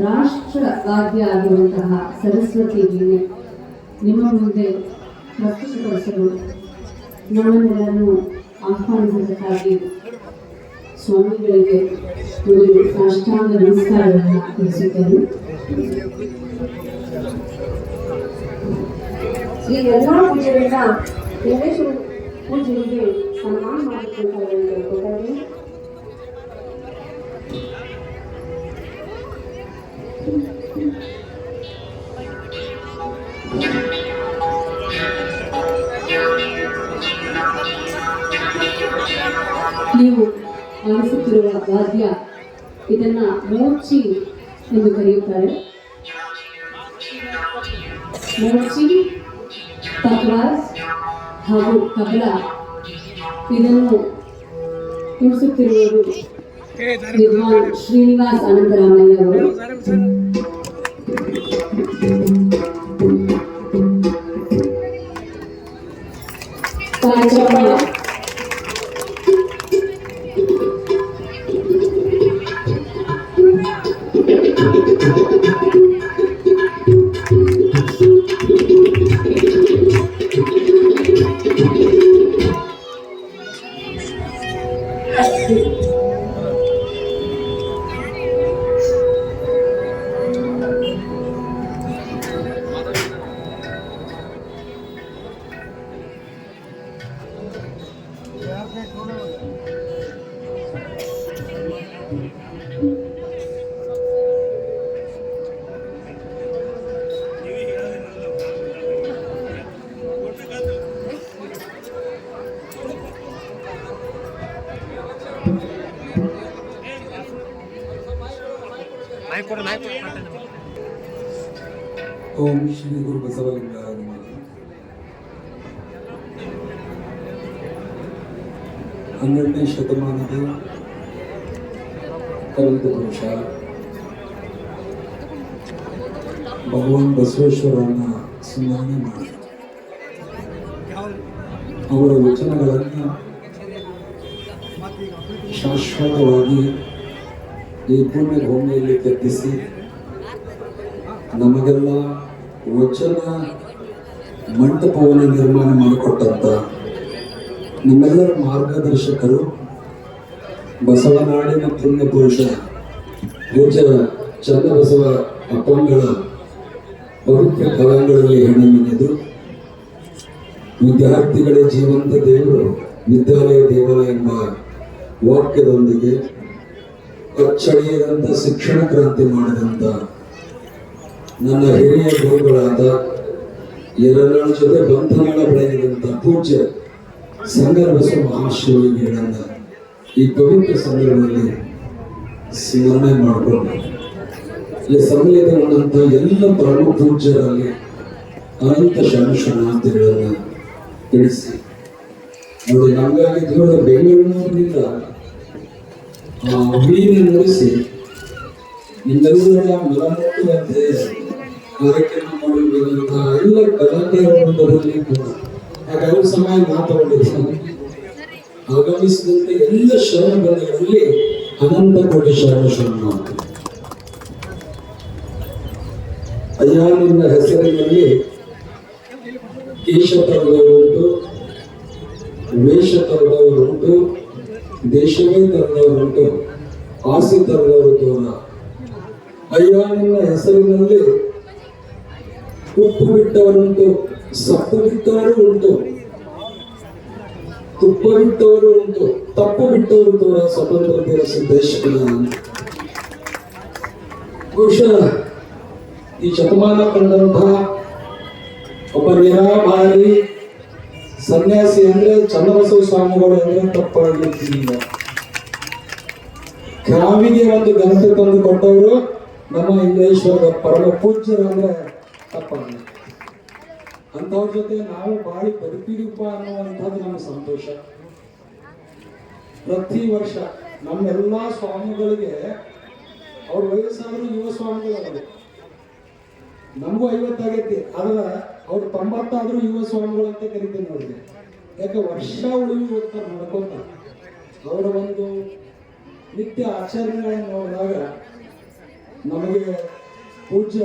ರಾಷ್ಟ್ರವಾದ್ಯ ಆಗಿರುವಂತಹ ಸರಸ್ವತಿ ವೀಣೆ ನಿಮ್ಮ ಮುಂದೆ ಪ್ರಸ್ತುತಪಡಿಸಲು ನಮ್ಮನ್ನೆಲ್ಲರನ್ನು ಆಹ್ವಾನಿಸಿದ್ದಕ್ಕಾಗಿ ಸ್ವಾಮಿಗಳಿಗೆ ಒಂದು ಸಾಷ್ಟಾಂಗ ನಮಸ್ಕಾರವನ್ನು ತಿಳಿಸುತ್ತೇನೆ. ಈ ಎಲ್ಲ ಪೂಜೆಗಳನ್ನ ದೇವೇಶ್ವರ ಪೂಜೆಗೆ ಸನ್ಮಾನ ಮಾಡಿಕೊಳ್ತಾರೆ ಅಂತ ಹೇಳ್ಕೊತಾರೆ. ನೀವು ಆಲಿಸುತ್ತಿರುವ ವಾದ್ಯ ಇದನ್ನ ಮೋರ್ಚಿ ಎಂದು ಕರೆಯುತ್ತಾರೆ. ಮೋರ್ಚಿ, ತಬಲಾಸ್ ಹಾಗೂ ತಬಲ ಇದನ್ನು ನುಡಿಸುತ್ತಿರುವರು ವಿದ್ವಾನ್ ಶ್ರೀನಿವಾಸ್ ಅನಂತರಾಮಯ್ಯ ಅವರು. ಓಂ ಶ್ರೀ ಗುರು ಬಸವಲಿಂಗಾಯ ನಮಃ. 12ನೇ ಶತಮಾನದ ಕಲಿತ ಪುರುಷ ಭಗವಾನ್ ಬಸವೇಶ್ವರನ ಸ್ಮರಣೆ ಮಾಡಿ ಅವರ ವಚನಗಳನ್ನು ಶಾಶ್ವತವಾಗಿ ಈ ಪುಣ್ಯ ಭೂಮಿಯಲ್ಲಿ ಕೆತ್ತಿಸಿ ನಮಗೆಲ್ಲ ವಚನ ಮಂಟಪವನ್ನು ನಿರ್ಮಾಣ ಮಾಡಿಕೊಟ್ಟಂತ ನಿಮ್ಮೆಲ್ಲರ ಮಾರ್ಗದರ್ಶಕರು ಬಸವನಾಡಿನ ಪುಣ್ಯ ಪುರುಷ ಪೂಜ್ಯ ಚನ್ನಬಸವ ಅಪ್ಪಂಗಳ ಪವಿತ್ರ ಕಲಾಂಗಳಲ್ಲಿ ಹೆಣೆಮಿನೆದು ವಿದ್ಯಾರ್ಥಿಗಳೇ ಜೀವಂತ ದೇವರು ವಿದ್ಯಾಲಯ ದೇವಾಲಯ ಎಂಬ ವಾಕ್ಯದೊಂದಿಗೆ ಅಚ್ಚಳಿಯದಂತ ಶಿಕ್ಷಣ ಕ್ರಾಂತಿ ಮಾಡಿದಂತ ನನ್ನ ಹಿರಿಯ ಗುರುಗಳಾದ ಎರಡರ ಜೊತೆ ಬಂಧನಗಳ ಬೆಳೆದಿದಂತ ಪೂಜ್ಯ ಸಂಗರ ಬಸವ ಮಹಾಶಿವಲಿಂಗಗಳನ್ನ ಈ ಪವಿತ್ರ ಸಂದರ್ಭದಲ್ಲಿ ಸ್ಮರಣೆ ಮಾಡಿಕೊಂಡು ಈ ಸಮಯದ ಉಳ್ಳಂತ ಎಲ್ಲ ಪರಮ ಪೂಜ್ಯರಲ್ಲಿ ಅನಂತ ಶರಣಾರ್ಥಿಗಳನ್ನು ತಿಳಿಸಿ ನೋಡಿ. ನಮಗಾಗಿ ದೂರದ ಬೆಂಗಳೂರಿನಿಂದ ವೀಣೆ ನುಡಿಸಿ ನಿಮ್ಮೆಲ್ಲರ ಮನಮುಟ್ಟುವಂತೆ ಕಾರ್ಯಕ್ರಮ ಮಾಡಬೇಕಂತ ಎಲ್ಲ ಕಲಾಕಾರರಲ್ಲಿ ಕೂಡ ಯಾಕಂದ್ರೆ ಸಮಯ ಮಾತನಾಡಿದ್ರು ಆಗಮಿಸಿದಂತೆ ಎಲ್ಲ ಶರಣ ಬಂಧಗಳಲ್ಲಿ ಅನಂತ ಕೋಟಿ ಶರಣ ಅಯ್ಯ ನಿನ್ನ ಹೆಸರಿನಲ್ಲಿ ಕೇಶ ತರದವರುಂಟು, ವೇಷ ತರದವರುಂಟು, ದೇಶವೇ ತರದವರುಂಟು, ಆಸೆ ತರದವರು ದೂರ. ಅಯ್ಯ ನಿನ್ನ ಹೆಸರಿನಲ್ಲಿ ಉಪ್ಪು ಬಿಟ್ಟವರುಂಟು, ಸಪ್ಪು ಬಿಟ್ಟವರು ಉಂಟು, ತುಪ್ಪ ಬಿಟ್ಟವರು ಉಂಟು, ತಪ್ಪು ಬಿಟ್ಟವರು ದೂರ. ಸ್ವತಂತ್ರ ಸಿದ್ದೇಶ್ವರ ಬಹುಶಃ ಈ ಶತಮಾನ ಕಂಡಂತಹ ಒಬ್ಬ ನಿರಾಭಾರಿ ಸನ್ಯಾಸಿ ಅಂದ್ರೆ ಚನ್ನಬಸವ ಸ್ವಾಮಿಗಳು ಅಂದ್ರೆ ತಪ್ಪಾಗಿರ್ತಿಲ್ಲ. ಕಾವಿಗೆ ಒಂದು ಗಂಟೆ ತಂದು ಕೊಟ್ಟವರು ನಮ್ಮ ಇಂಗ್ಲೇಶ್ವರದ ಪರಮ ಪೂಜ್ಯರು ಅಂದ್ರೆ ತಪ್ಪಾಗಲ್ಲ. ಅಂಥವ್ರ ಜೊತೆ ನಾವು ಬಾಳಿ ಬದುಕಿದೀಪ ಅನ್ನುವಂಥದ್ದು ನಮ್ಗೆ ಸಂತೋಷ. ಪ್ರತಿ ವರ್ಷ ನಮ್ಮೆಲ್ಲ ಸ್ವಾಮಿಗಳಿಗೆ ಅವ್ರ ವಯಸ್ಸಾದ್ರೂ ಯುವ ಸ್ವಾಮಿಗಳು. ನಮಗೂ 50 ಆಗೈತಿ, ಆದ್ರೆ ಅವ್ರು 90 ಆದ್ರೂ ಯುವ ಸ್ವಾಮಿಗಳು ಅಂತ ಕರಿತೀನಿ ಅವ್ರಿಗೆ. ಯಾಕೆ ವರ್ಷ ಉಳಿವಿ ಹೋಗ್ತಾರೆ ನಡ್ಕೊಂತ. ಅವರ ಒಂದು ನಿತ್ಯ ಆಚರಣೆಗಳನ್ನು ನೋಡಿದಾಗ ನಮಗೆ ಪೂಜ್ಯ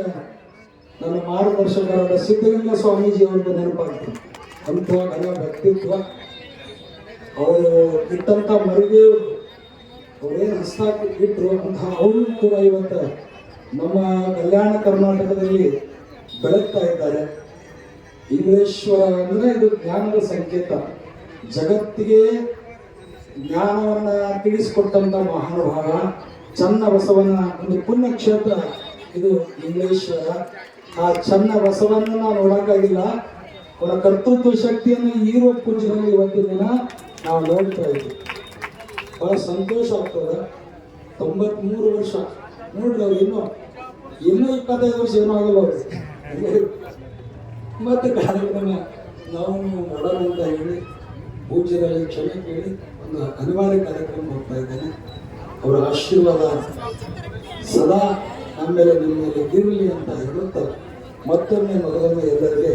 ನನ್ನ ಮಾರ್ಗದರ್ಶಕರಾದ ಸಿದ್ಧಗಂಗಾ ಸ್ವಾಮೀಜಿ ಅವ್ರಿಗೆ ನೆನಪಾಗ್ತದೆ. ಅಂಥ ಘನ ವ್ಯಕ್ತಿತ್ವ. ಅವರು ಇಟ್ಟಂಥ ಮರಿಗೆ ಅವರೇನು ಹಸ್ತಾಕಿ ಇಟ್ಟರು ಅಂತ ಅವರು ಕೂಡ ಇವತ್ತು ನಮ್ಮ ಕಲ್ಯಾಣ ಕರ್ನಾಟಕದಲ್ಲಿ ಬೆಳಗ್ತಾ ಇದ್ದಾರೆ. ಇಂಗ್ಲೇಶ್ವರ ಅಂದರೆ ಇದು ಜ್ಞಾನದ ಸಂಕೇತ. ಜಗತ್ತಿಗೆ ಜ್ಞಾನವನ್ನ ತಿಳಿಸಿಕೊಟ್ಟಂತ ಮಹಾನುಭಾವ ಚನ್ನ ಬಸವನ ಒಂದು ಪುಣ್ಯಕ್ಷೇತ್ರ ಇದು ಇಂಗ್ಲೇಶ್ವರ. ಆ ಚನ್ನ ಬಸವನ್ನ ನಾವು ನೋಡಕ್ಕಾಗಿಲ್ಲ, ಅವರ ಕರ್ತೃತ್ವ ಶಕ್ತಿಯನ್ನು ಯುರೋಪ್ ಪೂಜ್ಯರಲ್ಲಿ ಇವತ್ತಿನ ದಿನ ನಾವು ನೋಡ್ತಾ ಇದ್ದೀವಿ. ಬಹಳ ಸಂತೋಷ ಆಗ್ತದೆ. 93 ವರ್ಷ ನೋಡ್ರಿ, ಅವ್ರು ಇನ್ನೂ 25 ವರ್ಷ ಏನೂ ಆಗಲ್ಲ ಅವ್ರಿಗೆ. ಮತ್ತೆ ಕಾರ್ಯಕ್ರಮ ನಾವು ಮಾಡೋಣ ಅಂತ ಹೇಳಿ ಪೂಜ್ಯರಲ್ಲಿ ಕ್ಷಮೆ ಕೇಳಿ ಒಂದು ಅನಿವಾರ್ಯ ಕಾರ್ಯಕ್ರಮ ಹೋಗ್ತಾ ಇದ್ದೇನೆ. ಅವರ ಆಶೀರ್ವಾದ ಸದಾ ನಮ್ಮ ಮೇಲೆ ನಿಮ್ಮ ಮೇಲೆ ಇರಲಿ ಅಂತ ಹೇಳುತ್ತಾರೆ. ಮತ್ತೊಮ್ಮೆ ಮೊದಲೊಮ್ಮೆ ಎಲ್ಲರಿಗೆ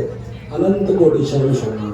ಅನಂತ ಕೋಟಿ ಶರಣ.